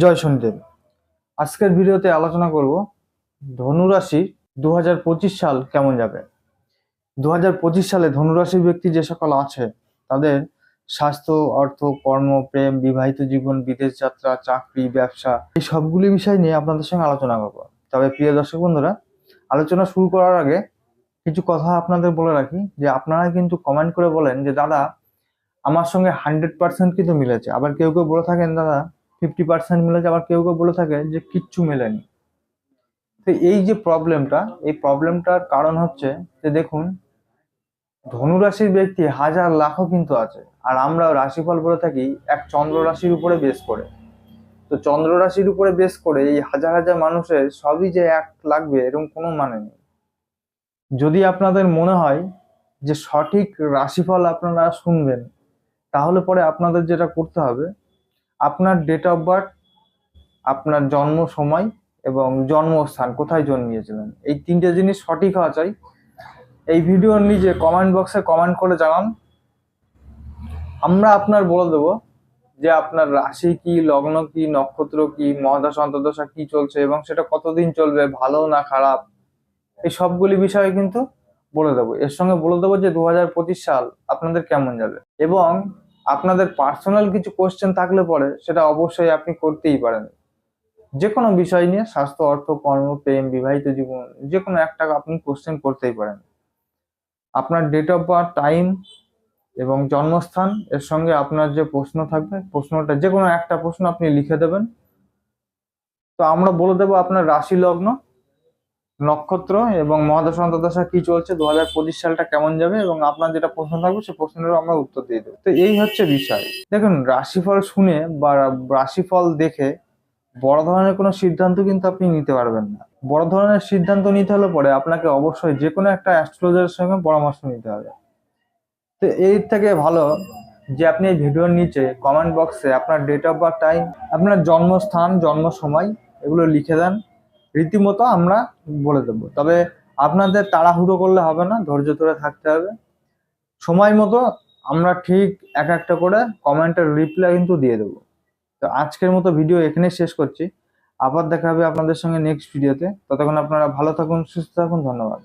জয় শনিদেব। আজকের ভিডিওতে আলোচনা করব ধনুরাশি 2025 সাল কেমন যাবে। 2025 সালে ধনুরাশির ব্যক্তি যে সকল আছে তাদের স্বাস্থ্য, অর্থ, কর্ম, প্রেম, বিবাহিত জীবন, বিদেশ যাত্রা, চাকরি, ব্যবসা এই সবগুলি বিষয় নিয়ে আপনাদের সঙ্গে আলোচনা করব। তবে প্রিয় দর্শক বন্ধুরা, আলোচনা শুরু করার আগে কিছু কথা আপনাদের বলে রাখি যে আপনারা কিন্তু কমেন্ট করে বলেন যে দাদা আমার সঙ্গে 100% কিন্তু মিলেছে, আবার কেউ কেউ বলে থাকেন দাদা 50% মিলেছে, আবার কেউ কেউ বলে থাকে যে কিচ্ছু মেলেনি। তো এই যে প্রবলেমটার কারণ হচ্ছে যে দেখুন, ধনুরাশির ব্যক্তি হাজার লাখও কিন্তু আছে, আর আমরা রাশিফল বলে থাকি এক চন্দ্র রাশির উপরে বেস করে। তো চন্দ্র রাশির উপরে বেস করে এই হাজার হাজার মানুষের সবই যে এক লাগবে এরকম কোনো মানে নেই। যদি আপনাদের মনে হয় যে সঠিক রাশিফল আপনারা শুনবেন, তাহলে পরে আপনাদের যেটা করতে হবে, আপনার ডেট অফ বার্থ, আপনার জন্ম সময় এবং জন্মস্থান, কোথায় জন্মিয়েছিলেন, এই তিনটে জিনিস সঠিক হওয়া চাই। এই ভিডিওর নিচে কমেন্ট বক্সে কমেন্ট করে জানান, আমরা আপনার বলে দেবো যে আপনার রাশি কি, লগ্ন কি, নক্ষত্র কি, মহাদশা অন্তর্দশা কি চলছে এবং সেটা কতদিন চলবে, ভালো না খারাপ, এই সবগুলি বিষয়ে কিন্তু বলে দেবো। এর সঙ্গে বলে দেবো যে 2025 সাল আপনাদের কেমন যাবে, এবং আপনাদের পার্সোনাল কিছু কোশ্চেন থাকলে পরে সেটা অবশ্যই আপনি করতেই পারেন। যে কোনো বিষয় নিয়ে, স্বাস্থ্য, অর্থ, কর্ম, প্রেম, বিবাহিত জীবন, যে কোনো একটা আপনি কোশ্চেন করতেই পারেন। আপনার ডেট অফ বার্থ, টাইম এবং জন্মস্থান এর সঙ্গে আপনার যে প্রশ্ন থাকবে, প্রশ্নটা যে কোনো একটা প্রশ্ন আপনি লিখে দেবেন। তো আমরা বলে দেবো আপনার রাশি, লগ্ন, নক্ষত্র এবং মহাদশা অন্তর্দশা কি চলছে, 2025 সালটা কেমন যাবে, এবং আপনার যেটা প্রশ্ন থাকবে সেই প্রশ্নেরও আমরা উত্তর দিয়ে দেবো। তো এই হচ্ছে বিষয়। দেখুন, রাশিফল শুনে বা রাশিফল দেখে বড় ধরনের কোনো সিদ্ধান্ত কিন্তু আপনি নিতে পারবেন না। বড় ধরনের সিদ্ধান্ত নিতে হলে পরে আপনাকে অবশ্যই যে কোনো একটা অ্যাস্ট্রোলজারের সঙ্গে পরামর্শ নিতে হবে। তো এর থেকে ভালো যে আপনি এই ভিডিওর নিচে কমেন্ট বক্সে আপনার ডেট অফ বার্থ, টাইম, আপনার জন্মস্থান, জন্ম সময় এগুলো লিখে দেন, রীতিমতো আমরা বলে দেবো। তবে আপনাদের তাড়াহুড়ো করলে হবে না, ধৈর্য ধরে থাকতে হবে। সময় মতো আমরা ঠিক এক একটা করে কমেন্টের রিপ্লাই কিন্তু দিয়ে দেবো। তো আজকের মতো ভিডিও এখানেই শেষ করছি। আবার দেখা হবে আপনাদের সঙ্গে নেক্সট ভিডিওতে। ততক্ষণ আপনারা ভালো থাকুন, সুস্থ থাকুন। ধন্যবাদ।